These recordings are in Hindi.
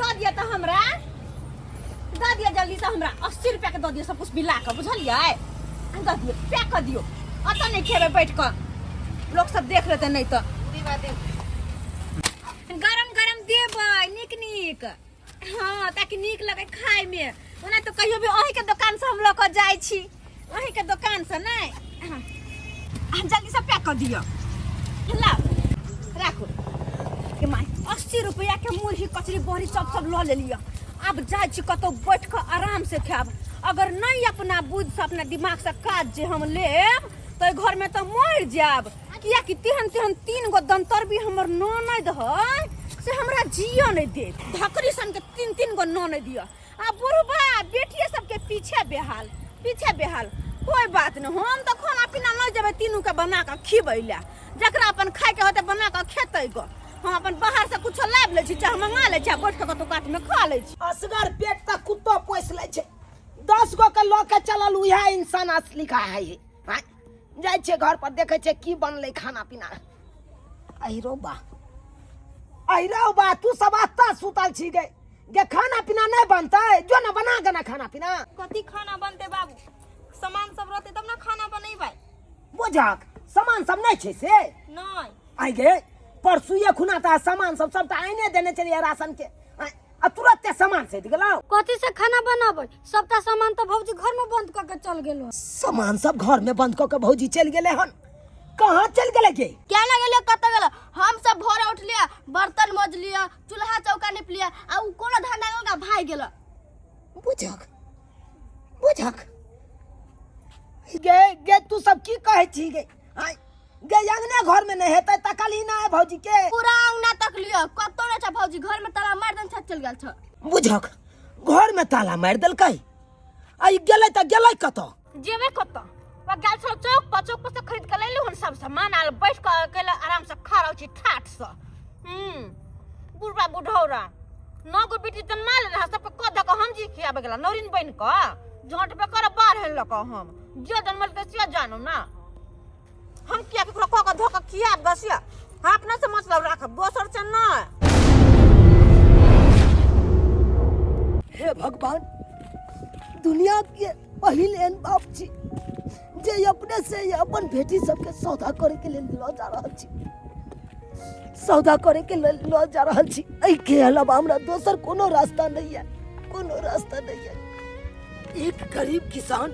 दो दिया तो हमरा दो दिया जल्दी से हमरा 80 रुपया के दो दिया सब कुछ मिला के बुझलिए दो दियो पैक कर दियो अत नहीं खेबे बैठ कर लोग सब देख लेते नहीं तो दीवा दे गरम गरम देबै निक निक हां ताकि निक लगे खाए में ओना तो कहियो भी अही के दुकान से हम लोग को जाई छी अही के दुकान से नहीं जल्दी से पैक कर दियो ला राखो के माई 80 रुपया के मुरही कचरी बहरी सब ल ले लिया अब जाय छी कतो बैठ के आराम से खाब अगर नहीं अपना बुझ से अपना दिमाग से काज जे हम लेब तो घर में तो मर जाब किया कि तेहन 3 गो दंतर भी हमर ननद है से हमरा जियो नहीं दे धकरी सन के 3 गो ननद दिया आ बुढ़बा बेटिए सबके पीछे बेहाल कोई बात नहीं हम तो खाना पीना नहीं जब तीनों के बना के खिबैला जकरा अपन खाए के होते बना के खेतै गो हम अपन बाहर से कुछ लाब ले छी चाहे मंगा ले छी बैठ के कतो काट में खा ले छी असगर पेट तक कुत्तो पोस ले छै 10 गो के लोग के चलल उहे इंसान असली का है ये जाय छे घर पर देखे छे की बनले खाना पीना अहिरो बा तू सब आत्ता सुतल छी गे खाना पीना नहीं बनते जो ना बना के ना खाना पीना कथी खाना बनते बाबू सामान सब रहते तब ना खाना बनेबै बुझक सामान सब नहीं छे से नहीं आई गे परसुए खुना ता सामान सब त आइने देने चलिए राशन के आ तुरंत सामान से गेलो कथी से खाना बनाबै सबटा सामान तो भौजी घर में बंद क के चल गेलो सामान सब घर में बंद क के भौजी चल गेले हन कहां चल गेले के क्या लगेले कत गेलो हम सब भोरे उठ लिया बर्तन मज लिया चूल्हा चौका निप लिया आ उ कोनो धाना का भाई गेलो बुझक गे तू सब की कहे छी गे अंगने घर में नहीं हेतै तकली ना है भौजी के पूरा अंगना तक लियो कतो ने छ भौजी घर में ताला मार दन छत चल गेल छ बुझक घर में ताला मार देलकै आई गेलै त गेलै कतो जेबे कतो वा गेल छ चौक पर से खरीद के ले हन सब सामान आल बैठ के अकेले आराम से खा रहौ छी ठाठ से बुढ़बा बुढ़ौरा 9 गो बेटी जन्मा ले रहा सब के क द के हम जी खियाबे गेला नौरिन बन के झट पे कर बाहर हेल लक हम जे जन्मल के से जानो ना हम किया के क के धोक खिया बसिया अपना से मतलब राख दोसर से ना हे भगवान दुनिया के पहिल एन बाप छी जे अपने से अपन बेटी सबके सौदा करे के लेल ल जा रहल छी सौदा करे के लेल ल जा रहल छी एहि के अलावा हमरा दोसर कोनो रास्ता नहीं है एक गरीब किसान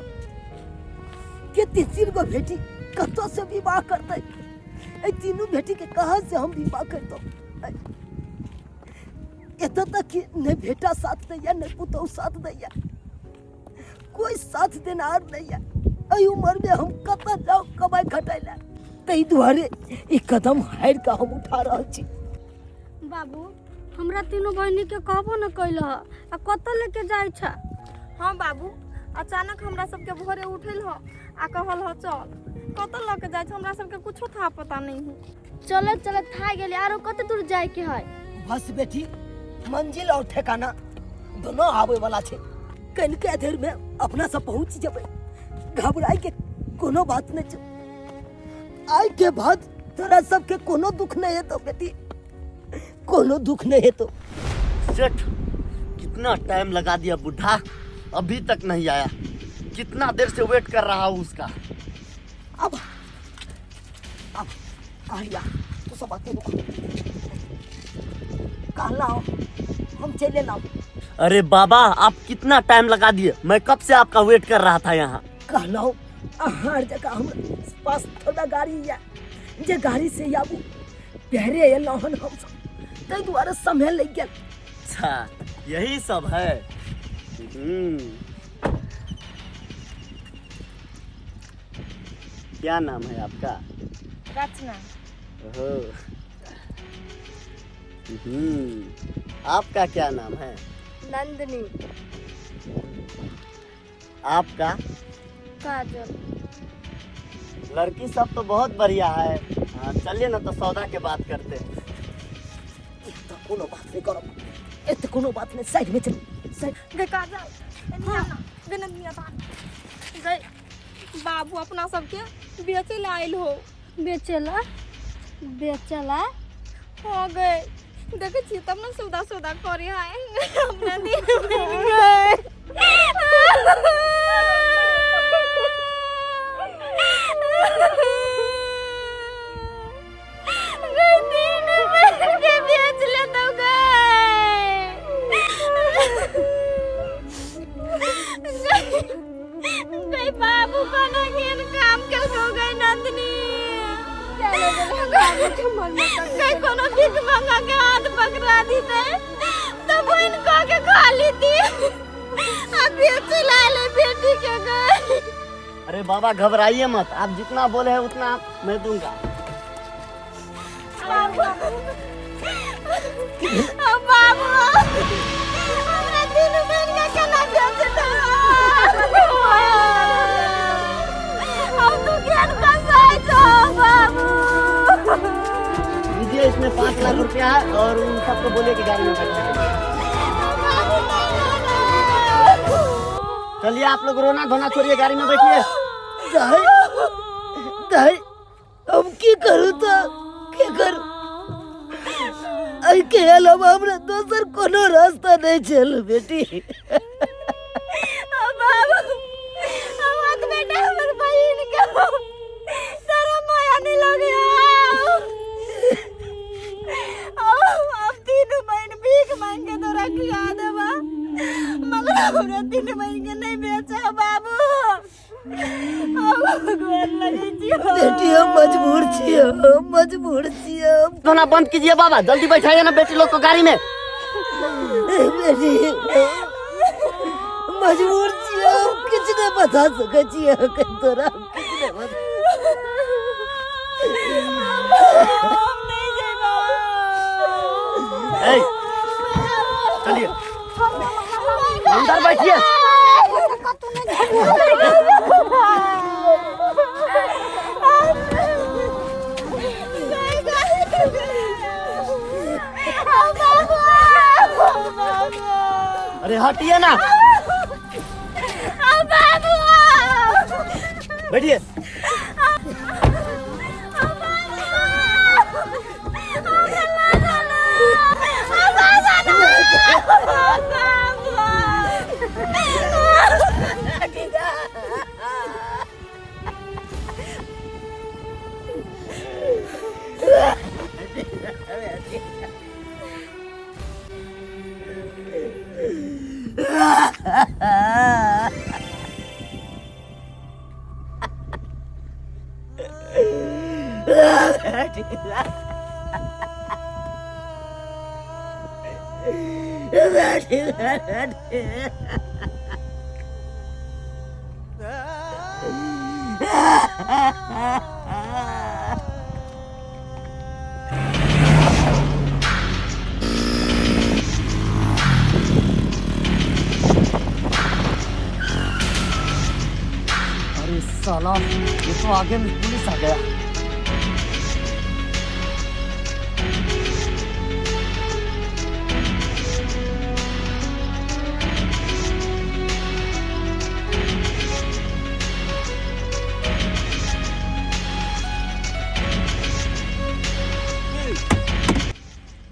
के 3 गो बेटी कतो से विवाह करते ए तीनों बेटी के कहां से हम विवाह करतो एत तक कि नहीं बेटा साथ नहीं है नहीं पुतौ साथ नहीं है कोई साथ देनार नहीं है एहि उम्र में हम कत जाओ कमाई खटैला तै दुआरे एक कदम हार का हम उठा रहल छी बाबू हमरा तीनों बहिनी के कहबो न कैल आ कत लेके जाय छ हां बाबू अचानक हमरा सबके भोरे उठल हो आ कहल हो चल कत लेके जाय छ हमरा सबके कुछो था पता नहीं है चले था गेली आरो कत दूर जाय के है बस बेटी मंजिल और ठिकाना दोनों आवे वाला छे कल के देर में अपना सब पहुंच जबे घबराई के कोनो बात नहीं छे आई के बाद तोरा सबके कोनो दुख नहीं है तो बेटी कोनो दुख नहीं है तो सेठ कितना टाइम लगा दिया बुढ़ा अभी तक नहीं आया कितना देर से वेट कर रहा हूँ उसका अब आया तो सब बातें रुको कहला हम चले लाओ अरे बाबा आप कितना टाइम लगा दिए मैं कब से आपका वेट कर रहा था यहाँ कहला हर जगह हम पास थोड़ा गाड़ी है जे गाड़ी से आबू पहरे एलहन हम सब तै द्वारा समय लग गेल अच्छा यही सब है क्या नाम है आपका रचना ओहो आपका क्या नाम है नंदनी आपका काजल लड़की सब तो बहुत बढ़िया है चलिए ना तो सौदा के बात करते हैं तो कोनो बात नहीं करो एत कोनो बात नहीं साइड में चलो साइड गे काजल एनिया ना गननिया था गे बाबू अपना सबके बेचे ला आइल हो बेचेला हो गए देखे छी तब ना सौदा सौदा करे आए अपना दिन बन गए बेच ले तो गई बाबू को ना केन काम कर हो गई नंदनी कहीं कोनो भीख मांगा के हाथ पकड़ा दी थे तो वो इनको के खा ली थी अभी चिल्ला ले बेटी के गए। अरे बाबा घबराइए मत, आप जितना बोले हैं उतना मैं दूंगा। बाबू हमरा दिन में केना बेच दो अब तू ज्ञान फंसाई छो बाबू। दीजिए इसमें 5 लाख रुपया है और उन सबको बोले कि गाड़ी में बैठ। चलिए आप लोग रोना धोना छोड़िए, गाड़ी में बैठिए। दाई हम की करूँ तो क्या करूँ? के अलावा हमरा दोसर कोनो रास्ता नहीं चल बेटी। बाबू मत बेटा हमर बहन के तेरा माया नहीं लगे अब 3 महीने भीख मांग के तो रखिया देबा मगर हमरा 3 महीने के नहीं बेचा बाबू। बेटी हम मजबूर छियै। धोना बंद कीजिए बाबा, जल्दी बैठाइए ना बेटी लोग को गाड़ी में। बेटी मजबूर छियै, हम किछ नहीं बता सकै छियै तोरा, किछ नहीं बता। चलिए अंदर बैठिए। अरे हटिए ना, बैठिए। अरे साला, ये तो आगे में पुलिस आ गया।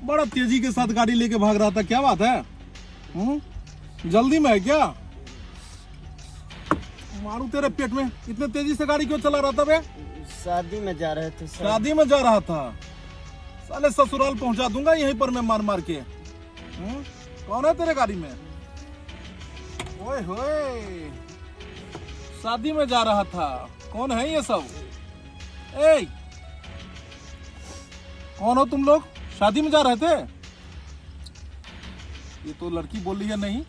बड़ा तेजी के साथ गाड़ी लेके भाग रहा था, क्या बात है? जल्दी में है क्या? मारू तेरे पेट में, इतने तेजी से गाड़ी क्यों चला रहा था बे? शादी में जा रहे थे सर। शादी में जा रहा था? साले ससुराल पहुंचा दूंगा यहीं पर मैं मार मार के। कौन है तेरे गाड़ी में? ओए होए, शादी में जा रहा था। कौन है ये सब? ए, कौन हो तुम लोग? शादी में जा रहे थे? ये तो लड़की बोल रही है नहीं।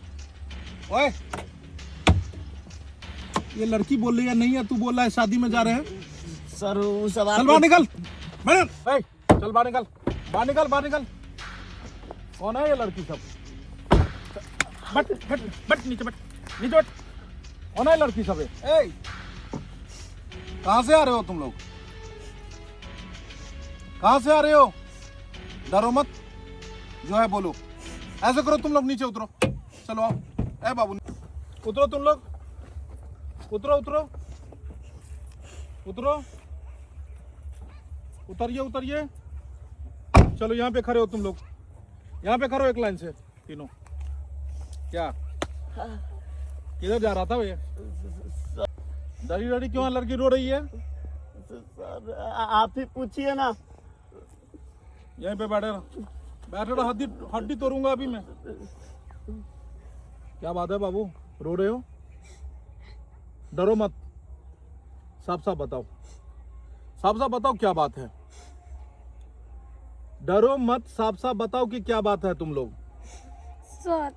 ओए, ये लड़की बोल रही है नहीं है, तू बोल रहा है शादी में जा रहे हैं। सर वो सब चल बाहर निकल, चल बाहर निकल, बाहर निकल, बाहर निकल। कौन है ये लड़की सब? बट बट बट नीचे बट, नीचे बट। कौन है लड़की सब? ए, कहाँ से आ रहे हो तुम लोग? कहाँ से आ रहे हो? डरो मत, जो है बोलो। ऐसे करो तुम लोग, नीचे उतरो, चलो आओ। ए बाबू उतरो, तुम लोग उतरो, उतरो, उतरो, उतरिए, उतरिए। चलो यहाँ पे खड़े हो तुम लोग, यहाँ पे करो एक लाइन से तीनों। क्या किधर जा रहा था भैया? डरी डरी क्यों है? लड़की रो रही है। सर आप ही पूछिए ना। यहीं पे बैठे रहो, बैठे रहो, हड्डी हड्डी तोड़ूंगा अभी मैं। क्या बात है बाबू, रो रहे हो? डरो मत, साफ साफ बताओ, साफ साफ बताओ क्या बात है। डरो मत, साफ साफ बताओ कि क्या बात है तुम लोग। सर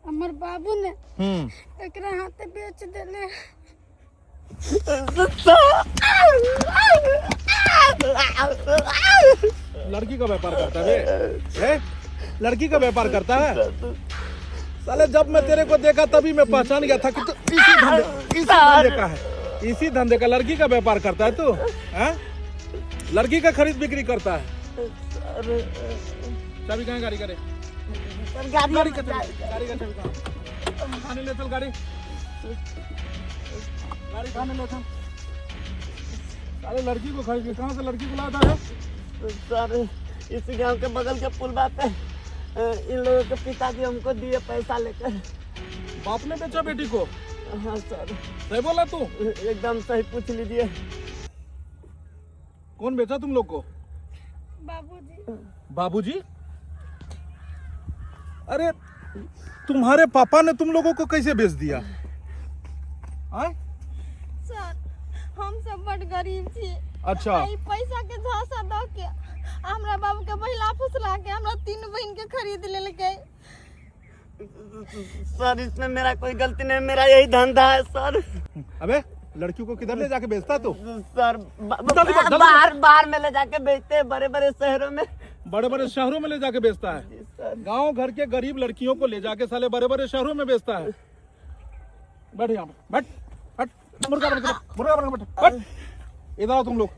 हमार बाबू ने एकरा हाथे बेच देले। लड़की का व्यापार करता है बे? लड़की का व्यापार करता है? साले जब मैं तेरे को देखा तभी मैं पहचान गया था कि तू इसी धंधे का है, इसी धंधे का। लड़की का व्यापार करता है तू? हैं? लड़की का खरीद बिक्री करता है? चाबी कहाँ गाड़ी करे? गाड़ी का चाबी कहाँ? खाने ले चल गाड़ी, गाड़ी खाने ले चल। साले लड़की को खरीद, कहाँ से लड़की को लाता है? सर इस गांव के बगल के पुलवा पे इन लोगों के पिताजी हमको दिए पैसा लेकर। बाप ने बेचा बेटी को? हाँ सर। सही बोला तू? एकदम सही पूछ लीजिए। कौन बेचा तुम लोग को? बाबूजी। बाबूजी? अरे तुम्हारे पापा ने तुम लोगों को कैसे बेच दिया? आए? सर हम सब बड़ गरीब छी। अच्छा। ई पैसा के झांसा द के हमरा बाबू के महिला फुसला के हमरा 3 बहन के खरीद लेलकै। सर इसमें मेरा कोई गलती नहीं, मेरा यही धंधा है सर। अबे लड़कियों को किधर ले जाके बेचता तू? सर बाहर में ले जाके बेचते हैं, बड़े बड़े शहरों में। बड़े बड़े शहरों में ले जाके बेचता है? गांव घर के गरीब लड़कियों को ले जाके साले बड़े बड़े शहरों में बेचता है। बैठ यहाँ पे, बैठ बैठ, मुर्गा बन के बैठ, मुर्गा बन के बैठ, बैठ। इधर आओ तुम लोग।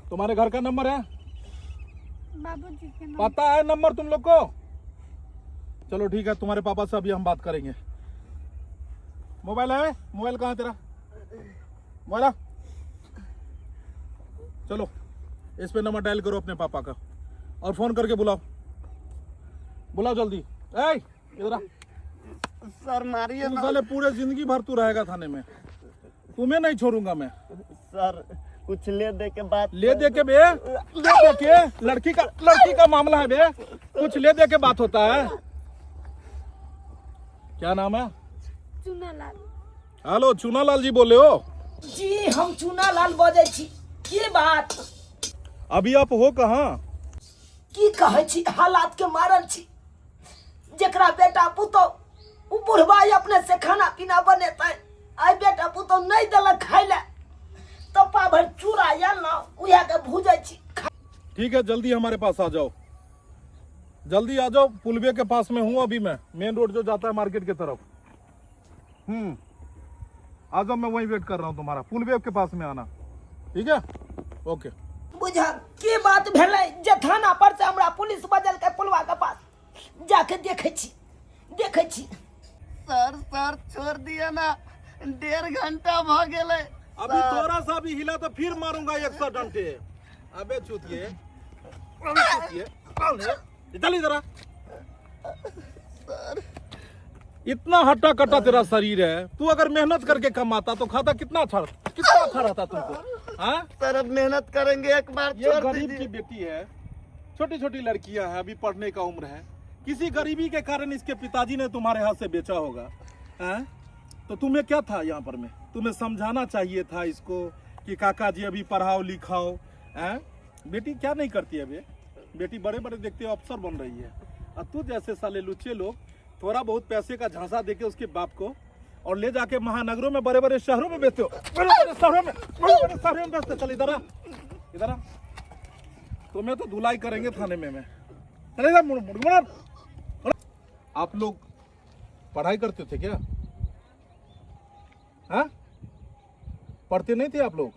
तुम्हारे घर का नंबर है? बाबूजी के नाम। पता है नंबर तुम लोग को? चलो ठीक है, तुम्हारे पापा से अभी हम बात करेंगे। मोबाइल है? मोबाइल कहाँ है तेरा? मोबाइल आ? चलो इस पे नंबर डायल करो अपने पापा का और फोन करके बुलाओ, बुलाओ जल्दी। ए इधर आ। सर मारिए तू ना। साले पूरे जिंदगी भर तू रहेगा थाने में, तुम्हें नहीं छोड़ूंगा मैं। सर कुछ ले दे के बात। ले दे के बे, ले दे के, लड़की का मामला है बे, कुछ ले दे के बात होता है। क्या नाम है? चुनालाल। हेलो चुनालाल जी बोले हो? जी हम चूनालाल बजै छी। की बात? अभी आप हो कहाँ? की कहै छी, हालात के मारल छी। जेकरा बेटा पुतो उ बुढ़वा अपने से खाना पीना बनेतै, आई बेटा पुतो नहीं देलक खाय ले, तो पाभर चूड़ा या ना उया के भूजै छी। ठीक है जल्दी हमारे पास आ जाओ, जल्दी आ जाओ। पुलवे के पास में हूँ अभी मैं, मेन रोड जो जाता है मार्केट की तरफ। आ जाओ, मैं वहीं वेट कर रहा हूँ तुम्हारा। पुलवे के पास में आना, ठीक है? ओके। बुझा की बात भेलै जे थाना पर से हमरा पुलिस बजल के पुलवा के पास जाके देखै छी। सर छोड़ दिया ना, 1.5 घंटा भ गेले। अभी थोड़ा सा भी हिला तो फिर मारूंगा 100 डंडे। अबे चूतिए, कौन है? चल इधर आ। इतना हट्टा कट्टा तेरा शरीर है, तू अगर मेहनत करके कमाता तो खाता कितना अच्छा रहता तुमको। हाँ सर अब मेहनत करेंगे, एक बार ये छोड़ गरीब दीजिए। की बेटी है, छोटी छोटी लड़कियां हैं, अभी पढ़ने का उम्र है। किसी गरीबी के कारण इसके पिताजी ने तुम्हारे हाथ से बेचा होगा। हैं? तो तुम्हें क्या था यहाँ पर में? तुम्हें समझाना चाहिए था इसको कि काका जी अभी पढ़ाओ लिखाओ। हैं? बेटी क्या नहीं करती है बे? बेटी बड़े बड़े देखते हो अफसर बन रही है, और तू जैसे साले लुच्चे लोग थोड़ा बहुत पैसे का झांसा देके उसके बाप को और ले जाके महानगरों में बड़े बड़े शहरों में बेचते हो। बड़े बड़े शहरों में बेचते। चल इधर आ। तुम्हें तो धुलाई करेंगे थाने में। चल इधर। आप लोग पढ़ाई करते थे क्या? हाँ पढ़ते नहीं थे आप लोग?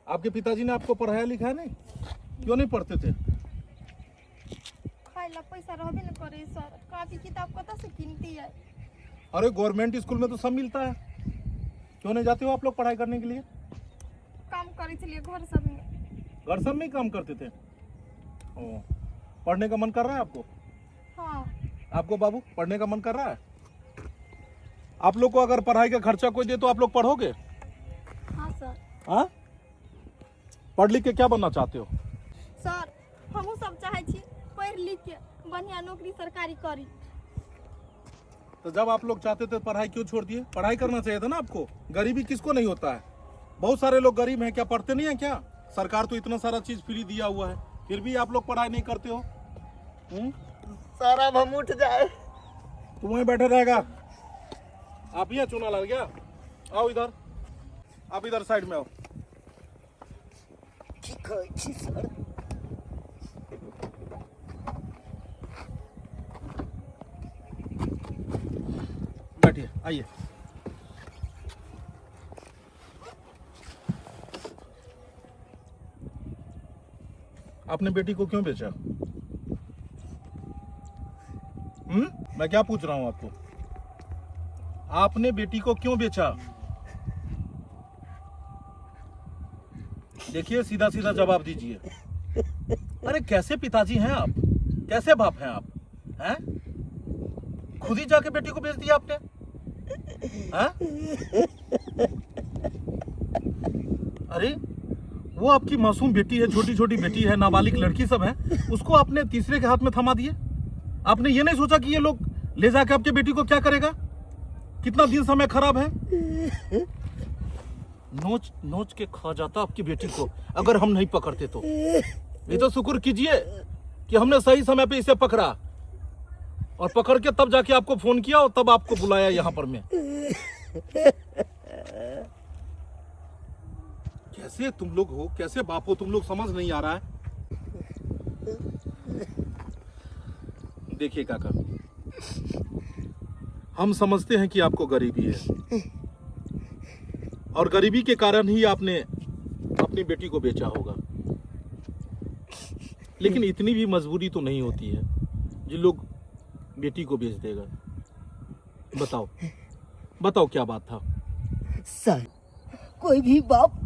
आपके पिताजी ने आपको पढ़ाया लिखाया नहीं? क्यों नहीं पढ़ते थे? खाइला पैसा रहबे न करे सर, कॉपी किताब कतऽ से किनती है? अरे गवर्नमेंट स्कूल में तो सब मिलता है, क्यों नहीं जाते हो आप लोग पढ़ाई करने के लिए? काम करे छलिए घर सब में। घर सब में ही काम करते थे? ओ, पढ़ने का मन कर रहा है आपको? हाँ। आपको बाबू पढ़ने का मन कर रहा है? आप लोग को अगर पढ़ाई का खर्चा कोई दे तो आप लोग पढ़ोगे? हाँ सर। हाँ? पढ़ लिख के क्या बनना चाहते हो? सर हमहू सब चाहे छी पढ़ लिख के बढ़िया नौकरी सरकारी करी। तो जब आप लोग चाहते थे पढ़ाई क्यों छोड़ दिए? पढ़ाई करना चाहिए था ना आपको। गरीबी किसको नहीं होता है? बहुत सारे लोग गरीब हैं, क्या पढ़ते नहीं है क्या? सरकार तो इतना सारा चीज फ्री दिया हुआ है, फिर भी आप लोग पढ़ाई नहीं करते हो। सर अब हम उठ जाए। तुम वहीं बैठे रहेगा। आप ही चुना लग गया। आओ इधर, आप इधर साइड में आओ। ठीक है छी सर। बैठिए, आइए। आपने बेटी को क्यों बेचा? मैं क्या पूछ रहा हूं आपको? आपने बेटी को क्यों बेचा? देखिए, सीधा सीधा जवाब दीजिए। अरे कैसे पिताजी हैं आप? कैसे बाप हैं आप? हैं? खुद ही जाके बेटी को बेच दिया आपने? हैं? अरे वो आपकी मासूम बेटी है, छोटी छोटी बेटी है, नाबालिग लड़की सब है, उसको आपने तीसरे के हाथ में थमा दिए। आपने ये नहीं सोचा कि ये लोग ले जाके आपके बेटी को क्या करेगा? कितना दिन समय खराब है। नोच नोच के खा जाता आपकी बेटी को अगर हम नहीं पकड़ते तो। ये तो शुक्र कीजिए कि हमने सही समय पे इसे पकड़ा, और पकड़ के तब जाके आपको फोन किया और तब आपको बुलाया यहाँ पर मैं। कैसे तुम लोग हो, कैसे बाप हो तुम लोग, समझ नहीं आ रहा है। देखिए काका, हम समझते हैं कि आपको गरीबी है और गरीबी के कारण ही आपने अपनी बेटी को बेचा होगा, लेकिन इतनी भी मजबूरी तो नहीं होती है जो लोग बेटी को बेच देगा। बताओ बताओ क्या बात था? सर कोई भी बाप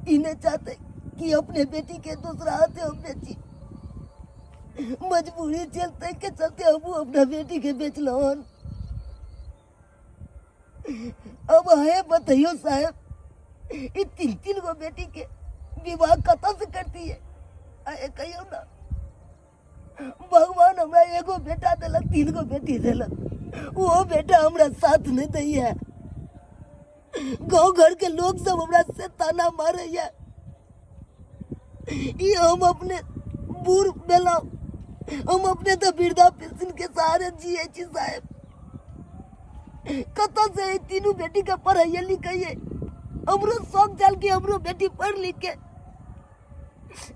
इन्हें चाहते कि अपने बेटी के दूसरा हाथे हम बेची। मजबूरी चलते के चलते हम अपना बेटी के बेच लो। अब है बताइयो साहब, ये तीन तीन गो बेटी के विवाह कतौ से करती है? आए कहियो ना, भगवान हमरा एगो बेटा दिलक, तीन गो बेटी दिलक, वो बेटा हमरा साथ नहीं दै है। गांव घर के लोग सब हमरा से ताना मारे है। ये हम अपने बूढ़ बेला, हम अपने तो वृद्धा पेंशन के सहारे जिये छी साहब। कतौ से तीनों बेटी के पढ़ाइए लिखाइए, हमरो शौक चल के हमरो बेटी पढ़ लिख के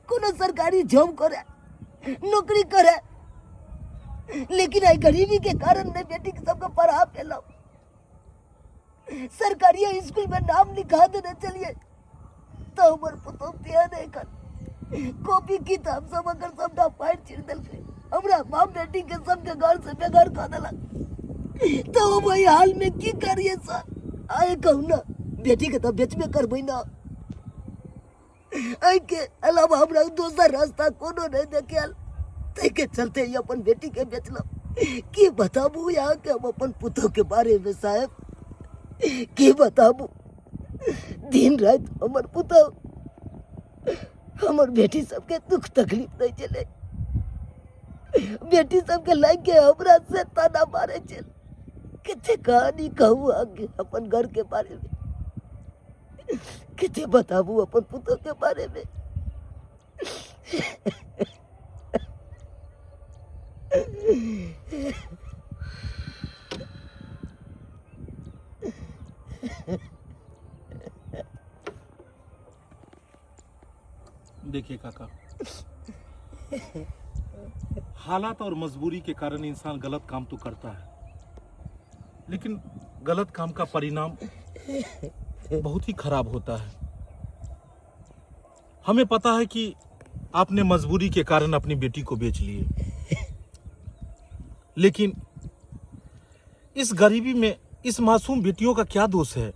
कोनो सरकारी जॉब करे, नौकरी करे, लेकिन आई गरीबी के कारण ने बेटी के सबको पढ़ा पेलो। सरकारी स्कूल में नाम लिखा देने चलिए तो हमर पुतो पिया नहीं कर, कॉपी किताब सब अगर सबटा फाड़ चिर दिल के, हमरा बाप बेटी के सबके घर से बेघर कर दिलक। तो भाई हाल में की करिए सर? आए कहू ना, बेटी के तो बेचबे करबै ना, आई के अलावा हमरा दूसरा रास्ता कोनो नहीं देखेल। ते के चलते ही अपन बेटी के बेचलो। की बताबू यहाँ के हम अपन पुतो के बारे में साहब, की बताबू? दिन रात हमर पुतो, हमर बेटी सबके दुख तकलीफ नहीं चले, बेटी सबके लाग के हमरा से ताना मारे चल। कितने कहानी कहूँ आगे अपन घर के बारे में, कितने बताबू अपन पुतो के बारे में। देखिए काका, हालात और मजबूरी के कारण इंसान गलत काम तो करता है, लेकिन गलत काम का परिणाम बहुत ही खराब होता है। हमें पता है कि आपने मजबूरी के कारण अपनी बेटी को बेच लिए, लेकिन इस गरीबी में इस मासूम बेटियों का क्या दोष है?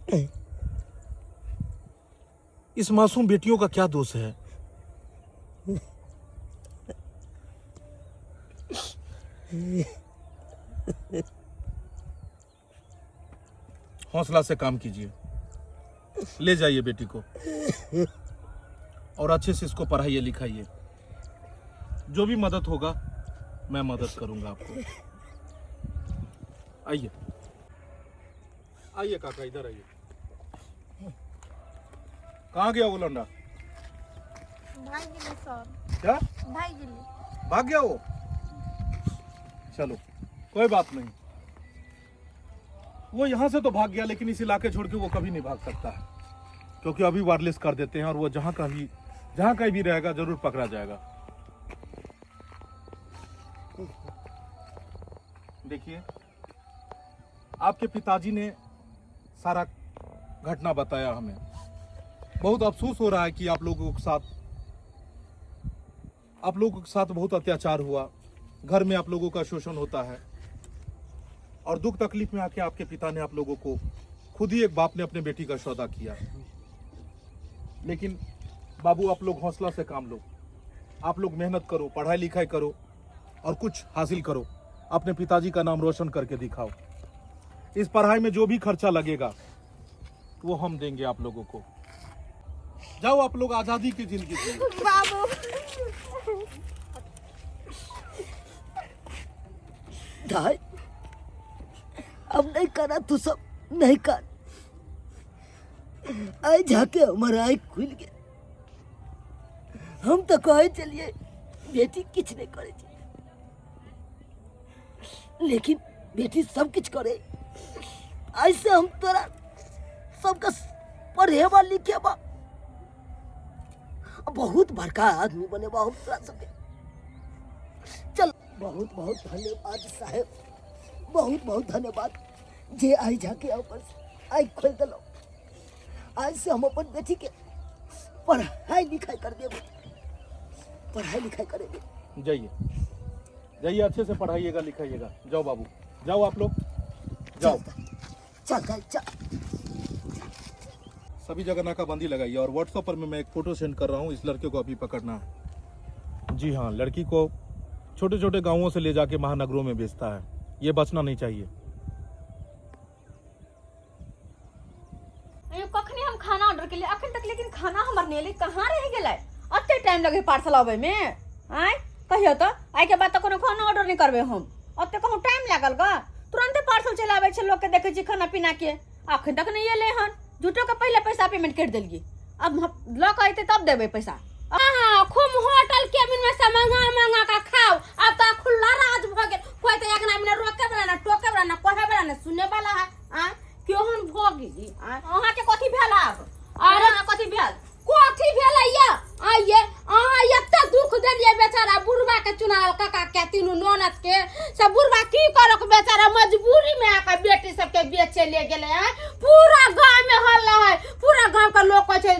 इस मासूम बेटियों का क्या दोष है? हौसला से काम कीजिए, ले जाइए बेटी को और अच्छे से इसको पढ़ाइए लिखाइए। जो भी मदद होगा मैं मदद करूंगा आपको। आइए आइए काका, इधर आइए। कहाँ गया वो लौंडा? भाग गेली सर, क्या भाग गेली। भाग गया वो? चलो कोई बात नहीं, वो यहां से तो भाग गया, लेकिन इस इलाके छोड़ के वो कभी नहीं भाग सकता है, क्योंकि अभी वायरलेस कर देते हैं और वो जहां कहीं भी रहेगा जरूर पकड़ा जाएगा। देखिए, आपके पिताजी ने सारा घटना बताया हमें। बहुत अफसोस हो रहा है कि आप लोगों के साथ बहुत अत्याचार हुआ, घर में आप लोगों का शोषण होता है, और दुख तकलीफ में आके आपके पिता ने आप लोगों को, खुद ही एक बाप ने अपने बेटी का सौदा किया। लेकिन बाबू, आप लोग हौसला से काम लो, आप लोग मेहनत करो, पढ़ाई लिखाई करो और कुछ हासिल करो, अपने पिताजी का नाम रोशन करके दिखाओ। इस पढ़ाई में जो भी खर्चा लगेगा वो हम देंगे आप लोगों को। जाओ आप लोग आजादी की जिंदगी जियो। बाबू भाई, अब नहीं करा तू सब नहीं कर। आई जाके हमारा आई खुल गया। हम तो कहे चलिए बेटी किछ नहीं करे, लेकिन बेटी सब कुछ करे। ऐसे हम तोरा सबका पढ़े बा लिखे बा, बहुत बड़का आदमी बने बा हम तोरा सबके। चल, बहुत बहुत धन्यवाद साहेब, बहुत बहुत धन्यवाद जे आई जाके आई खोल दिलो। आज से हम अपन बेटी के पढ़ाई लिखाई कर देबे, पढ़ाई लिखाई करेंगे। जाइए जाइए, अच्छे से पढ़ाइएगा लिखाइएगा। जाओ बाबू, जाओ आप लोग जाओ। चल। सभी जगह नाकाबंदी लगाइए और व्हाट्सएप पर मैं एक फोटो सेंड कर रहा हूँ। इस लड़के को अभी पकड़ना है। जी हाँ, लड़की को छोटे छोटे गांवों से ले जाके महानगरों में बेचता है। ये बचना नहीं चाहिए। कखनी हम खाना ऑर्डर के लिए अखन तक, लेकिन खाना हमर नेले कहाँ रह गेलै? अते टाइम लगे पार्सल आवे में। आय कहियो तो आइ के बाद तो कोनो खाना ऑर्डर नहीं करबे हम। अते कहूँ टाइम लागल गा, तुरंते पार्सल चला आवे छै लोग के, देखे छी खाना पीना के। अखन तक नहीं एले हन, झूठो के पहले पैसा पेमेंट कर देलिए। अब लॉक आइते तब देबे पैसा। हाँ, खूब होटल केबिन में से महंगा का खाओ। अब तो खुला राज भ गेल, कोई तो एक ना मने रोके वाला ना टोके वाला ना कहे वाला ना सुने वाला है। आ केहन भ गेली? अहाँ के कथी भेल? आब अरे अहाँ कथी भेल? कथी भेलैया? आइए अहाँ एते दुख देलिए बेचारा बुढ़वा के, चुनाव काका के, तीनों ननद के। सब बुढ़वा की करक बेचारा मजबूरी में आके बेटी सबके बेचे ले गेले हैं। पूरा गांव में हल्ला है, पूरा गांव का लोग कहे छै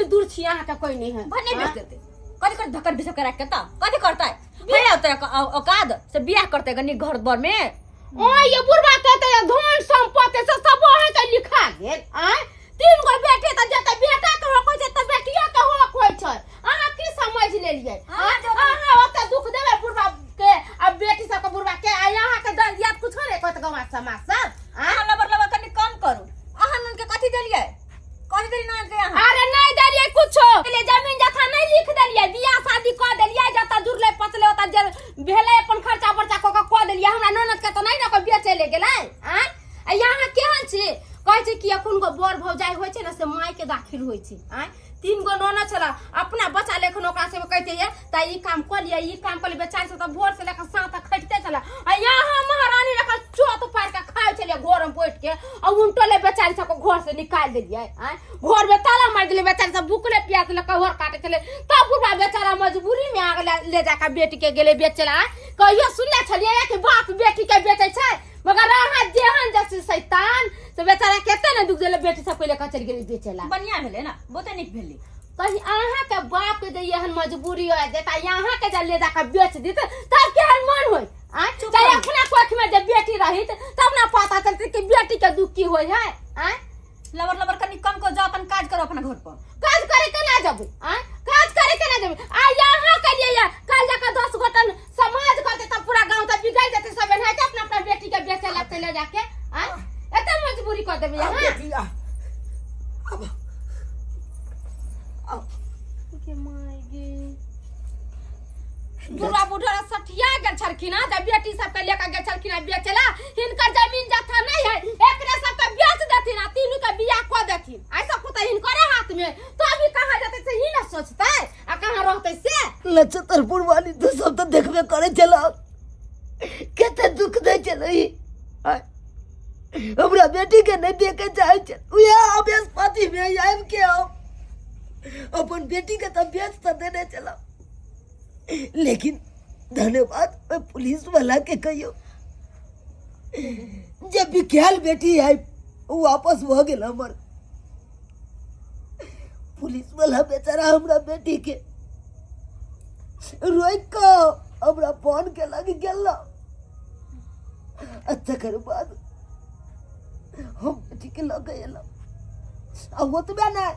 दूर छी यहाँ के कोई नहीं है। भने बेच देते कथी कर धक्कर बिसक के रख के त कथी करता है? भैया तेरा औकात से बियाह करते गनी घर द्वार में। ओ ये बुढ़वा कहते हैं धन संपत्ति से सब है के लिखा गेल। आ 3 गो बेटे त जते बेटा के हो छै त बेटिया के हो कोई छै। अहाँ की समझ लेलिए? अहाँ ओते दुख देबे बुढ़वा के, अब बेटी सब के बुढ़वा के। आ यहाँ के याद कुछ नहीं कहत गांव समाज सब। अहाँ लबर कनी कम करू। अहाँ नन के कथी देलिए? कथी देली नन के अहाँ? अरे नहीं देलिए कुछो, ले जमीन जथा नहीं लिख देलिए, बियाह शादी कर देलिए, जता जुड़ले पचले ओता जे भेले अपन खर्चा बर्चा क देलिए। हमरा ननद के तो नहीं ना कोई बेचे ले गेलै। आ यहाँ केहन छी कहै छै कि अखन गो बर भौजाई होय छै ना से माय के दाखिल होय छै। 3 गो ननद छला, अपना बच्चा लेखन ओकरा से कहते ये त ई काम कर लिया, ई काम कर लिया। बेचारी से त भोर से लेकर साँझ तक खटते चला। आ यहाँ महारानी रखा चोट पार के खाए चले घर में बैठ के, और उनटोले बेचारी सबको घर से निकाल दिलिए। घर में ताला मार दिले, बेचारी सब भूखले प्यास ले कहर काटे चले। तब बुढ़ा बेचारा मजबूरी में आ ले जाकर बेटी के गेले बेचला। कहियो सुनले छलिए कि बाप बेटी के बेचे छै? मगर रहा जेहन जैसे शैतान से बेचारा केते ने दुख देले, बेटी सब लेकर चल गेली बेचेला। बढ़िया भेले ना, बहुते नीक भेली। कहीं अहाँ के बाप के दे एहन मजबूरी हो जेता, यहाँ के जा ले जाकर बेच दी तब केहन मन होय? चाहे अपना कोख में जब बेटी रही तब ना पता चलती कि बेटी के दुख की होय है। लबर कनी कम को जाओ, तन काज करो अपना घर पर। काज करे के ना जब, काज करे के ना जब। आ यहाँ बुढ़ा बुढ़ा सठिया गेल छलखिन हां जब बेटी सब के लेके गेल छलखिन हां बेचला हिनकर जमीन जथा नहीं है एकरे सब के बेच देथिन आ तीनू के बियाह क देथिन ऐसा पुता हिनकर हाथ में तो अभी कहां जाते से ही ना सोचते आ कहां रहते से नक्षत्रपुर वाली तो सब तो देखबे करे चला केते दुख दे चलई हमरा बेटी के नहीं देखे चाहे उया अभ्यास पाती में आइम के अपन बेटी के तो बेच तो देने चला लेकिन धन्यवाद पुलिस वाला के कहियो जब भी ख्याल बेटी है वो वापस हो गेल हमर पुलिस वाला बेचारा हमरा बेटी के रोक के हमरा फोन के लग गेल तकर बाद हम बेटी के लग गए अब ओतबे ना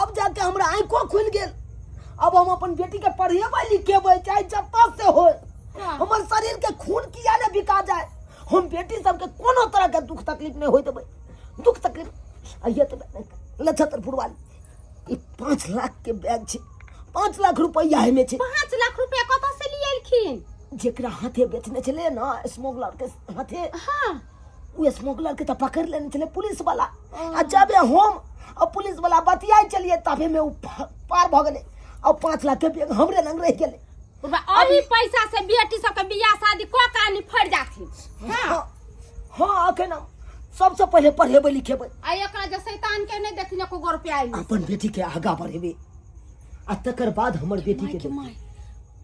अब जाके हमरा आंखों खुल गेल अब हम अपन बेटी के पढ़ेबै लिखेबै चाहे जब तक से हो हमर शरीर के खून किया ने बिका जाए हम बेटी सबके कोनो तरह के दुख तकलीफ नहीं होय देबै दुख तकलीफ आइए तो नक्षत्रपुर वाली 5 लाख के बैग छे 5 लाख रुपया है में छे 5 लाख रुपया कतऽ से लियलखिन जेकरा हाथे बेचने चले ना स्मगलर के हाथे हां वो स्मगलर के तो पकड़ लेने चले पुलिस वाला आ जब हम और पुलिस वाला बतियाई चलिए तबे में पार भ गेले अब 5 लाख के बैग हमरे लंग रह गेले अभी पैसा से बेटी सब के बियाह शादी को कानी फड़ जाथिन हां हां अखन सबसे पहले पढ़ेबै लिखेबै आ एकरा जे शैतान के नहीं देखने को गो रुपया आई अपन बेटी के आगा बढ़ेबै आ तकर बाद हमर बेटी के माय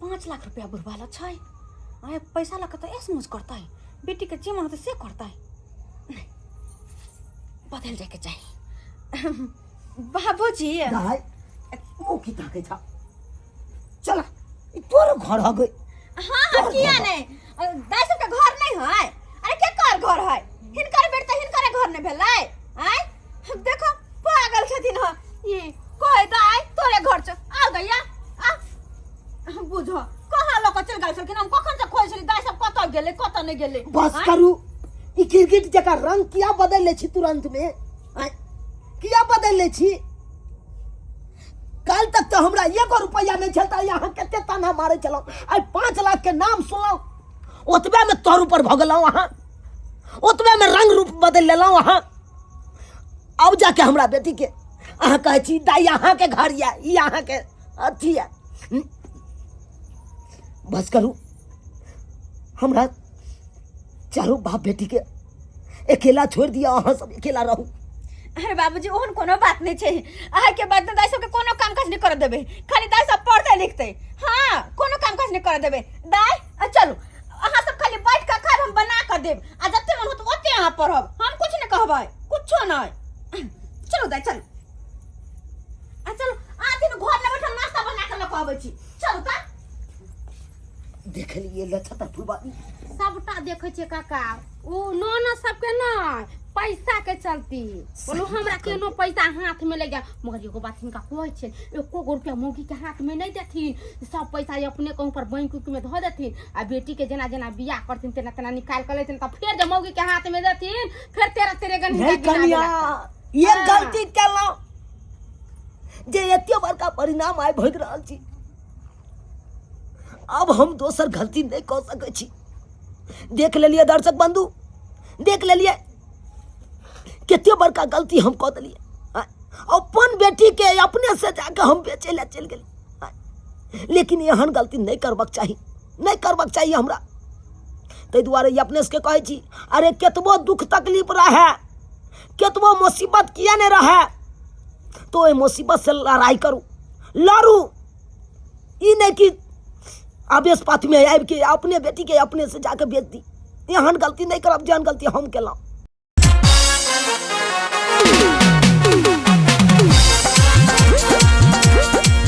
5 लाख रुपया बुरवाला छै आए पैसा लक तो ऐसे मुझ करता है बेटी के जे मन होते से करता है बदल जाके चाहिए बाबूजी दाई ओ की ताके जा चला तोर घर आ गई हां किया नहीं दाई सब के घर नहीं है अरे के कर घर है हिनकर बेट त हिनकर घर नहीं भेलै आय देखो पागल छथिन ह ये कह दाई तोरे घर छ आ गया आ बुझो कहां लोक चल गेल छलखिन हम कखन से खोइ छली दाई सब कत गेले कत नहीं गेले बस करू ई क्रिकेट जका रंग किया बदल ले छी तुरंत में आय किया बदल ले छी कल तक तो हमरा 1 रुपया नहीं चलता यहाँ केते ताना मारे चलो आई 5 लाख के नाम सुनलो ओतबे में तोर ऊपर भ गेलौ वहां ओतबे में रंग रूप बदल लेलौ वहां अब जाके हमरा बेटी के अहाँ कहे छी दाई यहाँ के घर या यहाँ के अथी है बस करू हमरा चारों बाप बेटी के अकेला छोड़ दिया अहाँ सब अकेला रहू अरे बाबूजी ओहन कोनो बात नहीं छै आइ के बाद दाई सब के कोनो काम काज नहीं कर देबे खाली दाई सब पढ़ते लिखते हां कोनो काम काज नहीं कर देबे दाई चलो अहाँ सब खाली बैठ के खाब हम बना कर देब आ जत्ते मन होत ओते अहाँ पढ़ब हम कुछ नहीं कहबै कुछो नहीं चलो दाई चलो आ चलो आ दिन घर में बैठल नाश्ता बना के लक आबै छी चलो ता देख लिए लछता फुलबानी सबटा देखे छे काका ओ नोना सबके ना पैसा के चलती बोलो हमरा केनो पैसा हाथ में ले गया मगर एगो बात इनका कहै छै 1 रुपया मौगी के हाथ में नहीं देथिन सब पैसा अपने कहूं पर बैंक में धो देथिन आ बेटी के जना जना बियाह करथिन तेना तेना निकाल कर लेथिन त फिर जब मौगी के हाथ में देथिन फिर तेरे गन नहीं कन्या ये गलती केलौ जे एते बड़का परिणाम आइ भोग रहल छी अब हम दोसर गलती नहीं कर सकै छी देख लेलिए दर्शक बंधु देख लेलिए केते बड़का गलती हम कर देलिए अपन बेटी के अपने से जाके हम बेचे ले चल गेली लेकिन एहन गलती नहीं करबाक चाहिए हमरा तै दुआरे अपने से कहै छी अरे केतबो दुख तकलीफ रहे केतबो मुसीबत किया नहीं रहे तो ए मुसीबत से लड़ाई करू लड़ू ई नहीं कि आवेश पात में आबि के अपने बेटी के अपने से जाके बेच दी एहन गलती नहीं करब जेहन गलती हम केलहुँ